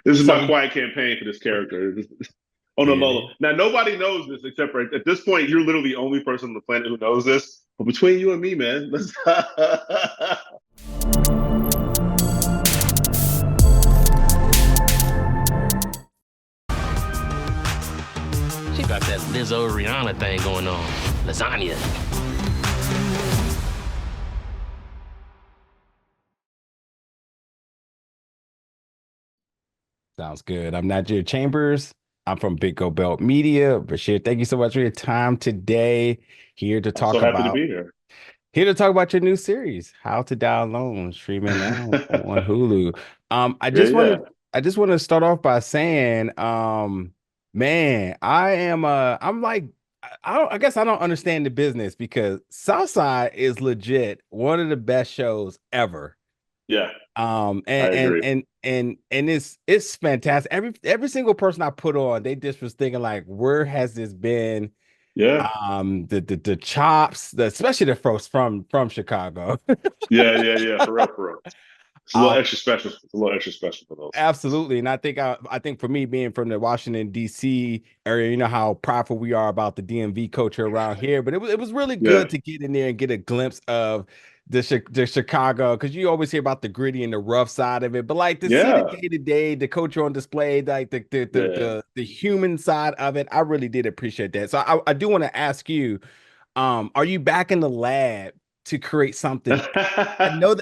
This is So my quiet campaign for this character. On the yeah, low. Now nobody knows this except for at this point, you're literally the only person on the planet who knows this. But between you and me, man, let's She got that Lizzo Rihanna thing going on. Lasagna. sounds good. I'm Najir Chambers. I'm from Big Go Belt Media. Bashir, thank you so much for your time today. Here to I'm talk so happy to about be here. here to talk about your new series, How to Die Alone, streaming now on Hulu. I Yeah, just yeah. want to I just want to start off by saying, man, I'm like I guess I don't understand the business because Southside is legit one of the best shows ever. Yeah, Um, I and and agree. and and it's fantastic. Every single person I put on, they just was thinking like, where has this been? Yeah. The chops, especially the folks from Chicago. Yeah, yeah, yeah. For real, for real. It's a little um, extra special. It's a little extra special for those. Absolutely, and I think for me being from the Washington D.C. area, you know how prideful we are about the DMV culture around here. But it was really Yeah, good to get in there and get a glimpse of the Chicago, because you always hear about the gritty and the rough side of it, but like to see the yeah, day to day, the culture on display, like yeah. the human side of it, I really did appreciate that. So I do want to ask you, are you back in the lab to create something? I know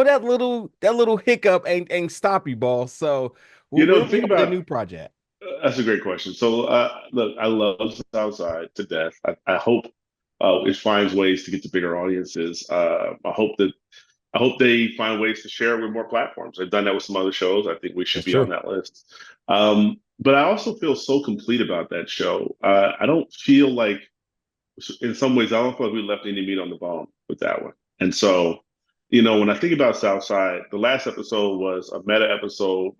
that little hiccup ain't stop you, boss. So where The we thing at with the about new project? that's a great question. So, look, I love Southside to death. I hope it finds ways to get to bigger audiences. I hope they find ways to share it with more platforms. They've done that with some other shows. I think we should That's be on true. that list. But I also feel so complete about that show. I don't feel like, in some ways, I don't feel like we left any meat on the bone with that one. And so, when I think about Southside, the last episode was a meta episode.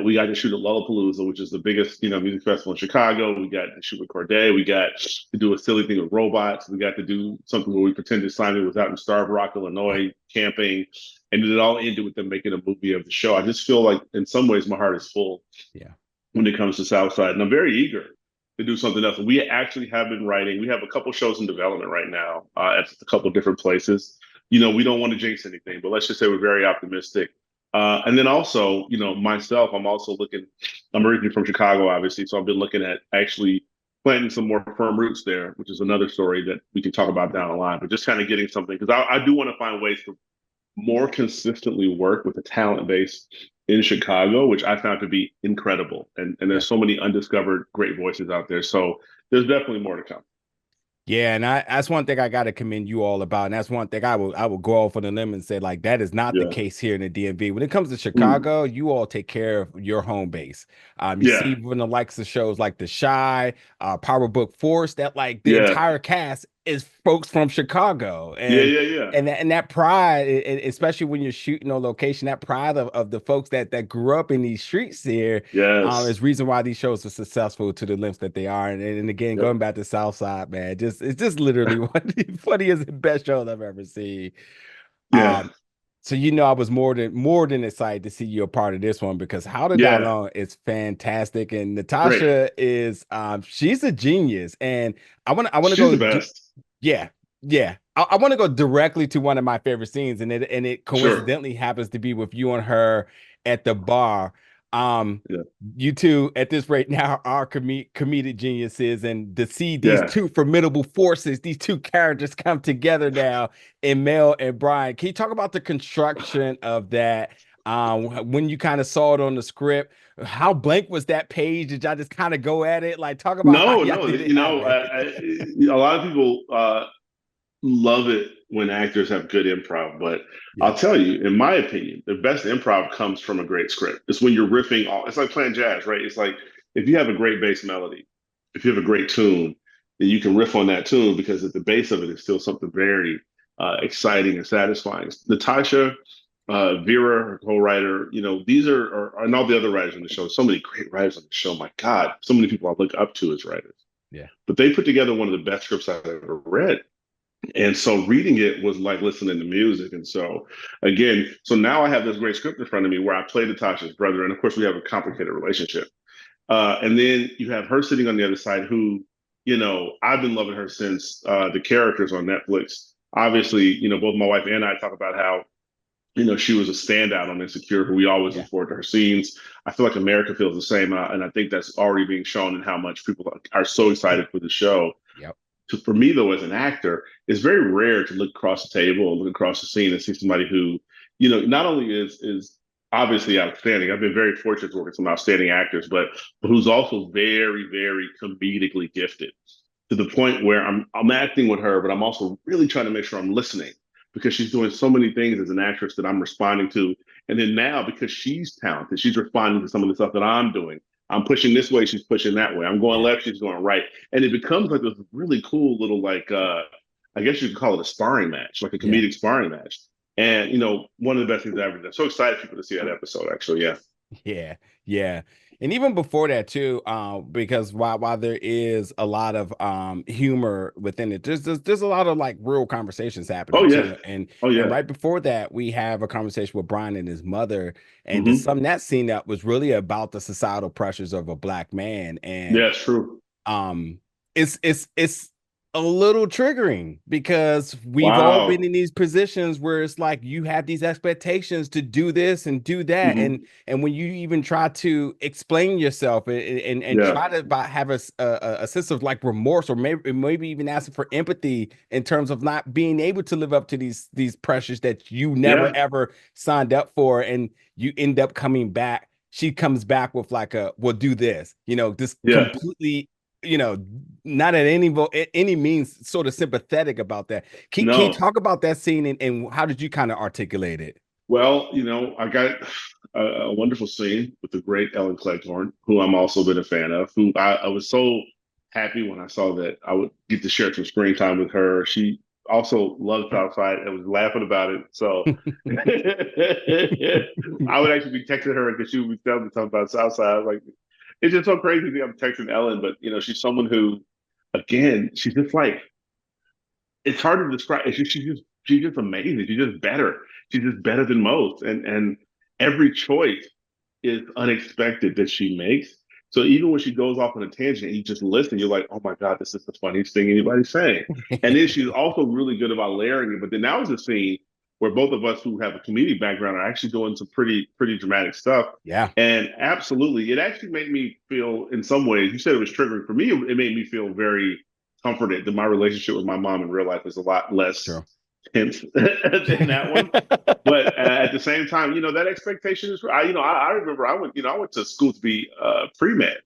We got to shoot at Lollapalooza, which is the biggest, music festival in Chicago. We got to shoot with Corday. We got to do a silly thing with robots. We got to do something where we pretended Simon was out in Starved Rock, Illinois, camping, and it all ended with them making a movie of the show. I just feel like, in some ways, my heart is full Yeah. when it comes to Southside, and I'm very eager to do something else. We actually have been writing. We have a couple shows in development right now at a couple different places. We don't want to jinx anything, but let's just say we're very optimistic. And then also, myself, I'm also looking. I'm originally from Chicago, obviously, so I've been looking at actually planting some more firm roots there, which is another story that we can talk about down the line. But just kind of getting something, because I do want to find ways to more consistently work with the talent base in Chicago, which I found to be incredible. And Yeah. there's so many undiscovered great voices out there. So there's definitely more to come. Yeah, and that's one thing I got to commend you all about, and that's one thing I will go off on a limb and say like that is not the Yeah. case here in the DMV. When it comes to Mm. Chicago, you all take care of your home base. You Yeah. see when the likes of shows like The Shy, Power Book Force, that like the Yeah. entire cast is folks from Chicago, Yeah. Yeah. Yeah. and that pride, especially when you're shooting on location, that pride of the folks that grew up in these streets here, Yes. is reason why these shows are successful to the lengths that they are. And again, Yep. going back to Southside, man, it's just literally one of the funniest and best shows I've ever seen. Yeah. Um, so I was more than excited to see you a part of this one because How to Die Yeah. Alone is fantastic, and Great. Natasha is she's a genius, and I want to She's the go best. yeah, yeah. I want to go directly to one of my favorite scenes, and it Sure. coincidentally happens to be with you and her at the bar. Um, Yeah. you two at this rate now are comedic geniuses, and to see these Yeah. two formidable forces, these two characters come together now in Mel and Brian. Can you talk about the construction of that? When you kind of saw it on the script, how blank was that page? Did y'all just kind of go at it? Like, talk about how No, y'all no. did it happen. A lot of people love it when actors have good improv, but Yeah. I'll tell you, in my opinion, the best improv comes from a great script. It's when you're riffing all, it's like playing jazz, right? It's like if you have a great bass melody, if you have a great tune, then you can riff on that tune because at the base of it is still something very exciting and satisfying. Natasha, Vera, her co-writer, these and all the other writers on the show. So many great writers on the show. My God, so many people I look up to as writers. Yeah. But they put together one of the best scripts I've ever read, And so reading it was like listening to music. And so again, so now I have this great script in front of me where I play Natasha's brother, and of course we have a complicated relationship. And then you have her sitting on the other side who, I've been loving her since the characters on Netflix. Obviously, both my wife and I talk about how, she was a standout on Insecure, who we always look forward to her scenes. I feel like America feels the same. And I think that's already being shown in how much people are so excited for the show. Yep. For me, though, as an actor, it's very rare to look across the table and look across the scene and see somebody who, not only is obviously outstanding. I've been very fortunate to work with some outstanding actors, but who's also very, very comedically gifted to the point where I'm acting with her, but I'm also really trying to make sure I'm listening because she's doing so many things as an actress that I'm responding to. And then now, because she's talented, she's responding to some of the stuff that I'm doing. I'm pushing this way, she's pushing that way. I'm going left, she's going right. And it becomes like this really cool little, like, I guess you could call it a sparring match, like a comedic sparring match. And, one of the best things I've ever done. So excited for people to see that episode, actually. Yeah. Yeah, yeah. And even before that too, because while there is a lot of humor within it, there's a lot of like real conversations Oh, happening yeah. too. And Oh, yeah. right before that, we have a conversation with Brian and his mother, and to Mm-hmm. sum that scene up was really about the societal pressures of a black man. And Yeah, it's true. It's a little triggering because we've all been Wow. in these positions where it's like you have these expectations to do this and do that, Mm-hmm. and when you even try to explain yourself and Yeah. try to have a sense of like remorse, or maybe even asking for empathy in terms of not being able to live up to these pressures that you never Yeah. ever signed up for, and you end up coming back. She comes back with like well, do this, this Yeah. completely, not at any means sort of sympathetic about that. Can you No. talk about that scene, and how did you kind of articulate it? Well, I got a wonderful scene with the great Ellen Cleghorn, who I'm also been a fan of, who I was so happy when I saw that I would get to share some screen time with her. She also loves Southside and was laughing about it. So I would actually be texting her because she would be telling me something about Southside. I was like, it's just so crazy that I'm texting Ellen, but she's someone who, again, she's just like, it's hard to describe. She's just amazing. She's just better. She's just better than most. And every choice is unexpected that she makes. So even when she goes off on a tangent and you just listen, you're like, oh my God, this is the funniest thing anybody's saying. And then she's also really good about layering it. But then now is a scene where both of us who have a comedic background are actually doing some pretty dramatic stuff. Yeah. And absolutely, it actually made me feel, in some ways, you said it was triggering. For me, it made me feel very comforted that my relationship with my mom in real life is a lot less Sure. tense than that one. But at the same time, that expectation is. I remember I went to school to be pre-med,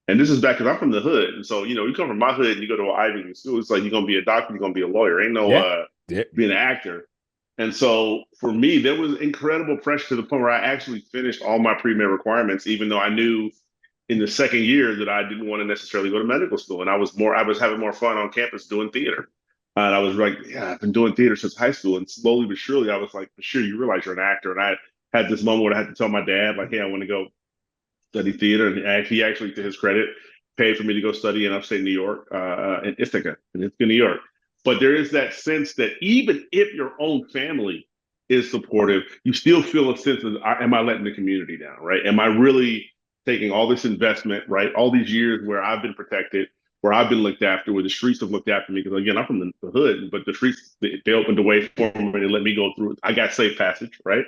and this is back because I'm from the hood, and so you come from my hood and you go to an Ivy League school. It's like you're gonna be a doctor, you're gonna be a lawyer. Ain't no Yeah. being an actor. And so for me, there was incredible pressure to the point where I actually finished all my pre-med requirements, even though I knew in the second year that I didn't want to necessarily go to medical school, and I was having more fun on campus doing theater. And I was like, yeah, I've been doing theater since high school. And slowly but surely, I was like, sure, you realize you're an actor. And I had this moment where I had to tell my dad, like, hey, I want to go study theater. And he actually, to his credit, paid for me to go study in upstate New York, in Ithaca, New York. But there is that sense that even if your own family is supportive, you still feel a sense of, am I letting the community down, right? Am I really taking all this investment, right? All these years where I've been protected, where I've been looked after, where the streets have looked after me. Because again, I'm from the hood, but the streets, they opened the way for me. They let me go through. I got safe passage, right?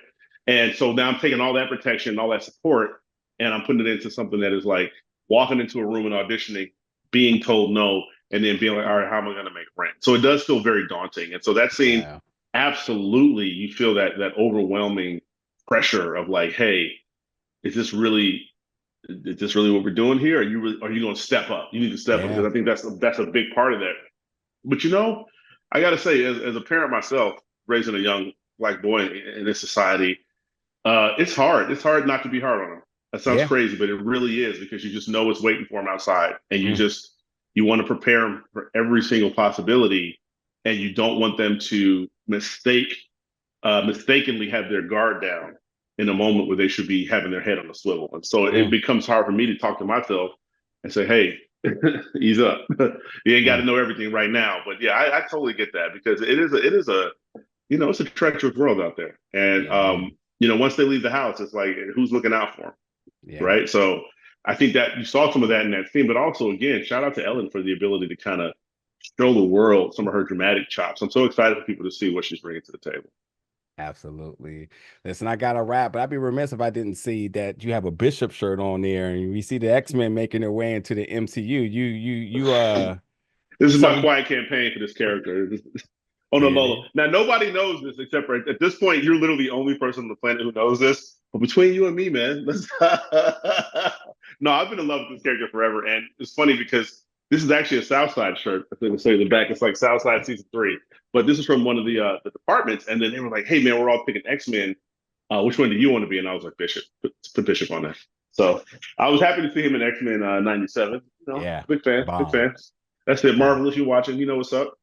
And so now I'm taking all that protection, all that support, and I'm putting it into something that is like walking into a room and auditioning, being told no, and then being like, all right, how am I going to make rent? So it does feel very daunting. And so that scene, absolutely, you feel that overwhelming pressure of like, hey, is this really what we're doing here? Are you going to step up? You need to step up, because I think that's a big part of that. But I got to say, as a parent myself, raising a young black boy in this society, it's hard. It's hard not to be hard on him. That sounds crazy, but it really is, because you just know what's waiting for him outside, and you want to prepare them for every single possibility, and you don't want them to mistakenly have their guard down in a moment where they should be having their head on a swivel. And so it becomes hard for me to talk to myself and say, hey, Ease up. You ain't got to know everything right now, but yeah, I totally get that because it is a it's a treacherous world out there, and once they leave the house, it's like who's looking out for them, right? So I think that you saw some of that in that scene, but also again, shout out to Ellen for the ability to kind of show the world some of her dramatic chops. I'm so excited for people to see what she's bringing to the table. Absolutely. Listen, I got to wrap, but I'd be remiss if I didn't see that you have a Bishop shirt on there, and we see the X-Men making their way into the MCU. This is my quiet campaign for this character. On the low. Now, nobody knows this except for at this point, you're literally the only person on the planet who knows this. But between you and me, man, no, I've been in love with this character forever. And it's funny because this is actually a Southside shirt. I think say the back. It's like Southside season 3. But this is from one of the departments. And then they were like, hey, man, we're all picking X-Men. Which one do you want to be? And I was like, Bishop. Put Bishop on that. So I was happy to see him in X-Men 97. Yeah. Big fan. Bomb. Big fan. That's it. Marvelous, you watching. You know what's up.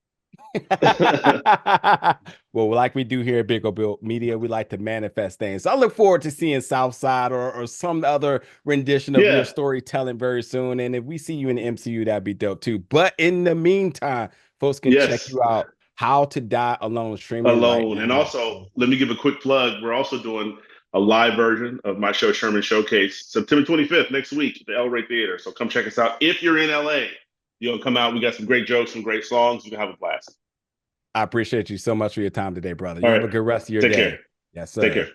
Well, like we do here at Big Bill Media, we like to manifest things. So I look forward to seeing Southside or some other rendition of your storytelling very soon. And if we see you in the MCU, that'd be dope too. But in the meantime, folks can check you out. How to Die Alone, streaming right and also let me give a quick plug. We're also doing a live version of my show Sherman Showcase September 25th next week at the El Rey Theater. So come check us out. If you're in LA, you'll come out. We got some great jokes, some great songs. You can have a blast. I appreciate you so much for your time today, brother. You have a good rest of your day. Take care. Yes, sir. Take care.